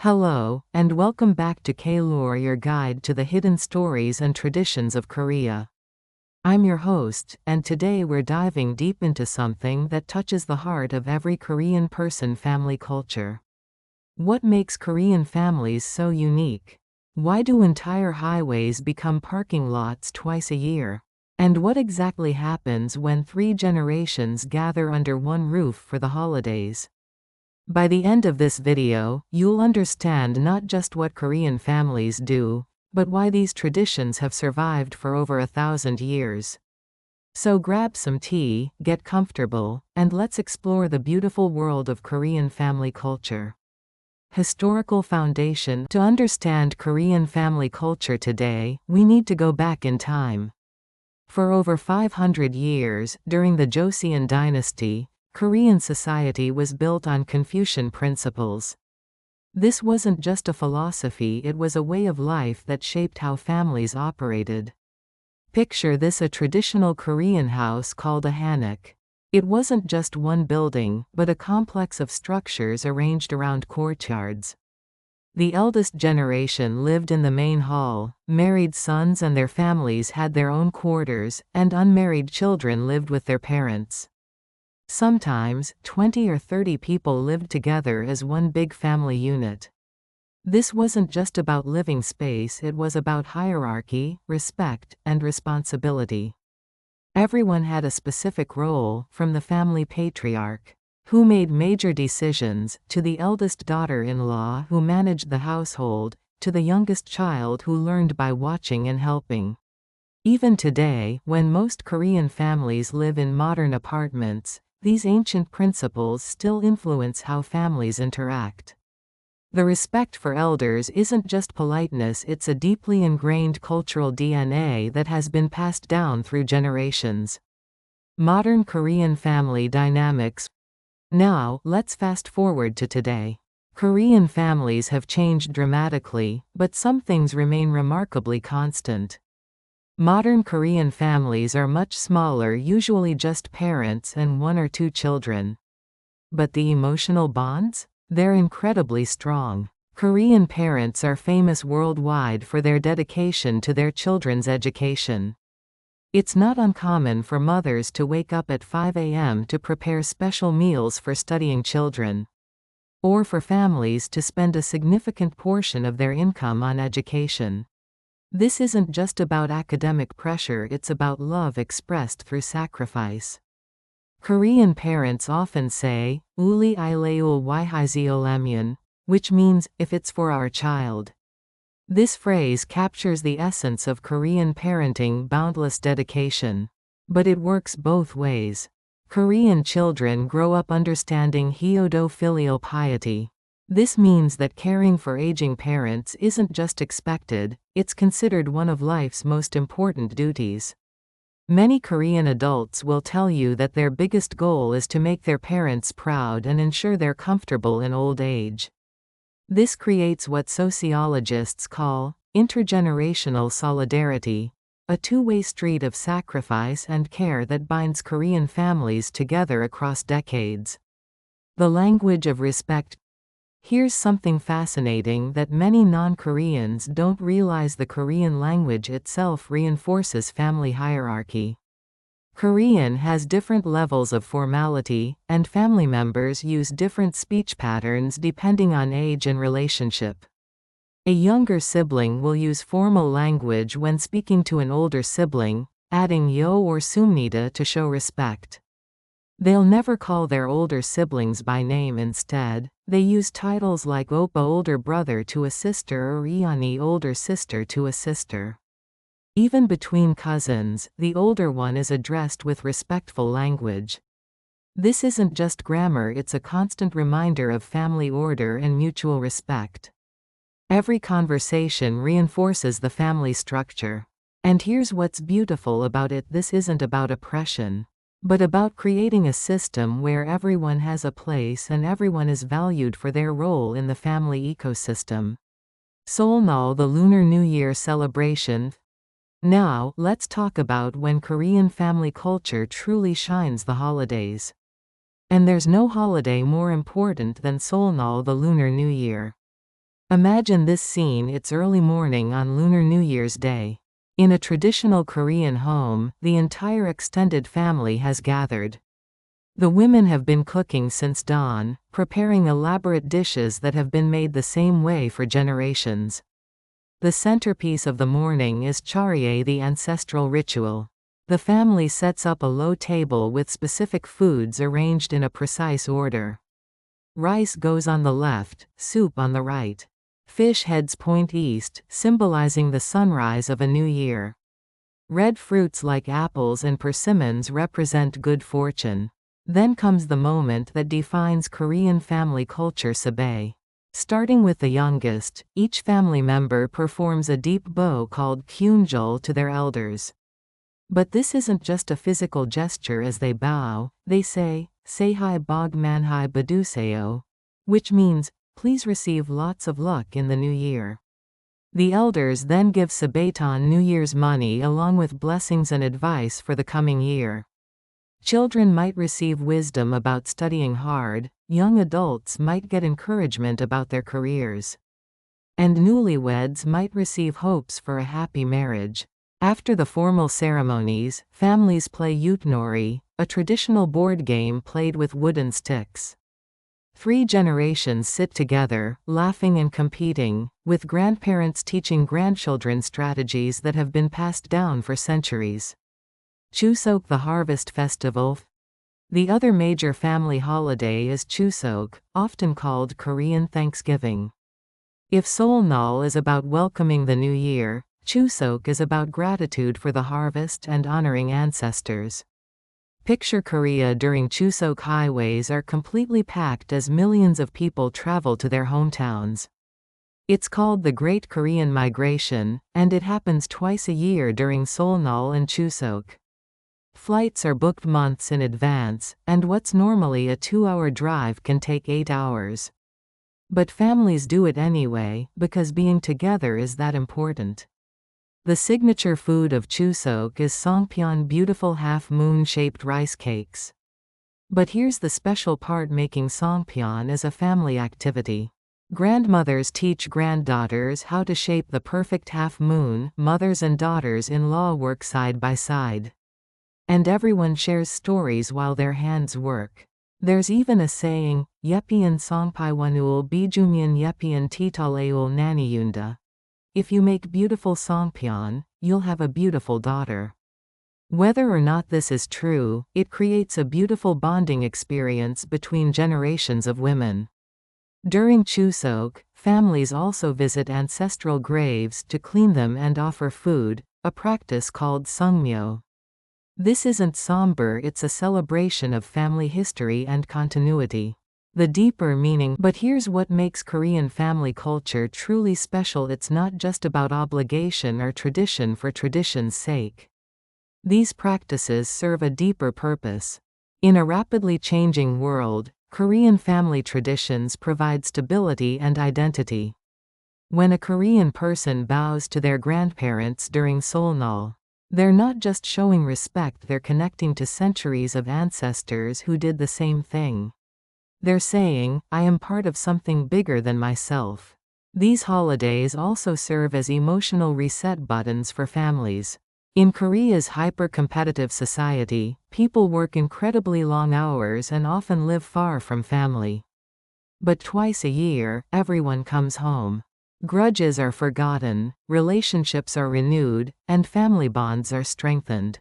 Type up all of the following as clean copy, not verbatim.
Hello, and welcome back to K-Lore, your guide to the hidden stories and traditions of Korea. I'm your host, and today we're diving deep into something that touches the heart of every Korean person: family culture. What makes Korean families so unique? Why do entire highways become parking lots twice a year? And what exactly happens when three generations gather under one roof for the holidays? By the end of this video, you'll understand not just what Korean families do, but why these traditions have survived for over 1,000 years. So grab some tea, get comfortable, and let's explore the beautiful world of Korean family culture. Historical foundation. To understand Korean family culture today, we need to go back in time. For over 500 years, during the Joseon dynasty, Korean society was built on Confucian principles. This wasn't just a philosophy, it was a way of life that shaped how families operated. Picture this: a traditional Korean house called a hanok. It wasn't just one building, but a complex of structures arranged around courtyards. The eldest generation lived in the main hall, married sons and their families had their own quarters, and unmarried children lived with their parents. Sometimes, 20 or 30 people lived together as one big family unit. This wasn't just about living space, it was about hierarchy, respect, and responsibility. Everyone had a specific role, from the family patriarch, who made major decisions, to the eldest daughter-in-law who managed the household, to the youngest child who learned by watching and helping. Even today, when most Korean families live in modern apartments, these ancient principles still influence how families interact. The respect for elders isn't just politeness, it's a deeply ingrained cultural DNA that has been passed down through generations. Modern Korean family dynamics. Now, let's fast forward to today. Korean families have changed dramatically, but some things remain remarkably constant. Modern Korean families are much smaller, usually just parents and one or two children. But the emotional bonds? They're incredibly strong. Korean parents are famous worldwide for their dedication to their children's education. It's not uncommon for mothers to wake up at 5 a.m. to prepare special meals for studying children. Or for families to spend a significant portion of their income on education. This isn't just about academic pressure, it's about love expressed through sacrifice. Korean parents often say, "Uli ileul waihaziolamun," which means, "if it's for our child." This phrase captures the essence of Korean parenting: boundless dedication. But it works both ways. Korean children grow up understanding hyodo filial piety. This means that caring for aging parents isn't just expected, it's considered one of life's most important duties. Many Korean adults will tell you that their biggest goal is to make their parents proud and ensure they're comfortable in old age. This creates what sociologists call intergenerational solidarity, a two-way street of sacrifice and care that binds Korean families together across decades. The language of respect. Here's something fascinating that many non-Koreans don't realize: the Korean language itself reinforces family hierarchy. Korean has different levels of formality, and family members use different speech patterns depending on age and relationship. A younger sibling will use formal language when speaking to an older sibling, adding yo or sumnida to show respect. They'll never call their older siblings by name. Instead, they use titles like oppa, older brother to a sister, or iani, older sister to a sister. Even between cousins, the older one is addressed with respectful language. This isn't just grammar, it's a constant reminder of family order and mutual respect. Every conversation reinforces the family structure. And here's what's beautiful about it: this isn't about oppression, but about creating a system where everyone has a place and everyone is valued for their role in the family ecosystem. Seolnal, the Lunar New Year celebration. Now, let's talk about when Korean family culture truly shines: the holidays. And there's no holiday more important than Seolnal, the Lunar New Year. Imagine this scene: it's early morning on Lunar New Year's Day. In a traditional Korean home, the entire extended family has gathered. The women have been cooking since dawn, preparing elaborate dishes that have been made the same way for generations. The centerpiece of the morning is charye, the ancestral ritual. The family sets up a low table with specific foods arranged in a precise order. Rice goes on the left, soup on the right. Fish heads point east, symbolizing the sunrise of a new year. Red fruits like apples and persimmons represent good fortune. Then comes the moment that defines Korean family culture: sebae. Starting with the youngest, each family member performs a deep bow called kyunjul to their elders. But this isn't just a physical gesture. As they bow, they say, "Sehai bog manhai baduseo," which means, "Please receive lots of luck in the new year." The elders then give sebaetan, New Year's money, along with blessings and advice for the coming year. Children might receive wisdom about studying hard, young adults might get encouragement about their careers, and newlyweds might receive hopes for a happy marriage. After the formal ceremonies, families play yutnori, a traditional board game played with wooden sticks. 3 generations sit together, laughing and competing, with grandparents teaching grandchildren strategies that have been passed down for centuries. Chuseok, the harvest festival. The other major family holiday is Chuseok, often called Korean Thanksgiving. If Seolnal is about welcoming the new year, Chuseok is about gratitude for the harvest and honoring ancestors. Picture Korea during Chuseok. Highways are completely packed as millions of people travel to their hometowns. It's called the Great Korean Migration, and it happens twice a year during Seolnal and Chuseok. Flights are booked months in advance, and what's normally a 2-hour drive can take 8 hours. But families do it anyway, because being together is that important. The signature food of Chuseok is songpyeon, beautiful half-moon-shaped rice cakes. But here's the special part: making songpyeon is a family activity. Grandmothers teach granddaughters how to shape the perfect half-moon, mothers and daughters-in-law work side by side. And everyone shares stories while their hands work. There's even a saying, "Yepian songpyeonul bijumyeon yepian titaleul naniyunda." If you make beautiful songpyeon, you'll have a beautiful daughter. Whether or not this is true, it creates a beautiful bonding experience between generations of women. During Chuseok, families also visit ancestral graves to clean them and offer food, a practice called songmyo. This isn't somber, it's a celebration of family history and continuity. The deeper meaning. But here's what makes Korean family culture truly special: it's not just about obligation or tradition for tradition's sake. These practices serve a deeper purpose. In a rapidly changing world, Korean family traditions provide stability and identity. When a Korean person bows to their grandparents during Seolnal, they're not just showing respect, they're connecting to centuries of ancestors who did the same thing. They're saying, "I am part of something bigger than myself." These holidays also serve as emotional reset buttons for families. In Korea's hyper-competitive society, people work incredibly long hours and often live far from family. But twice a year, everyone comes home. Grudges are forgotten, relationships are renewed, and family bonds are strengthened.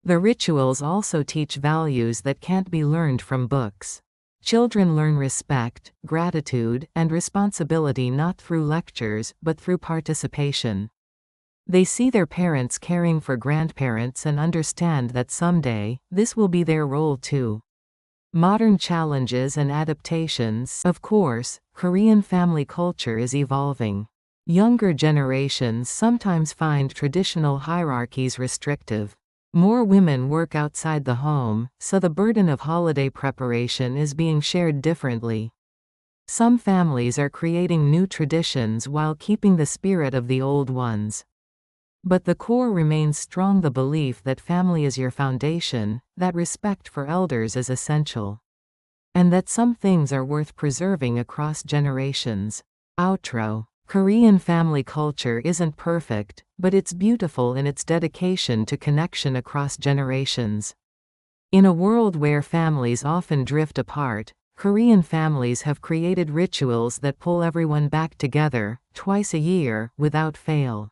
The rituals also teach values that can't be learned from books. Children learn respect, gratitude, and responsibility not through lectures, but through participation. They see their parents caring for grandparents and understand that someday, this will be their role too. Modern challenges and adaptations. Of course, Korean family culture is evolving. Younger generations sometimes find traditional hierarchies restrictive. More women work outside the home, so the burden of holiday preparation is being shared differently. Some families are creating new traditions while keeping the spirit of the old ones. But the core remains strong: the belief that family is your foundation, that respect for elders is essential, and that some things are worth preserving across generations. Outro. Korean family culture isn't perfect, but it's beautiful in its dedication to connection across generations. In a world where families often drift apart, Korean families have created rituals that pull everyone back together, twice a year, without fail.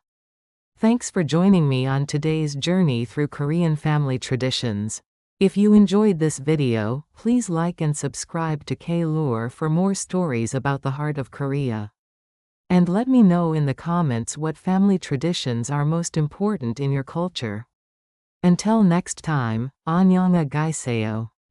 Thanks for joining me on today's journey through Korean family traditions. If you enjoyed this video, please like and subscribe to K-Lure for more stories about the heart of Korea. And let me know in the comments what family traditions are most important in your culture. Until next time, annyeonghaseyo.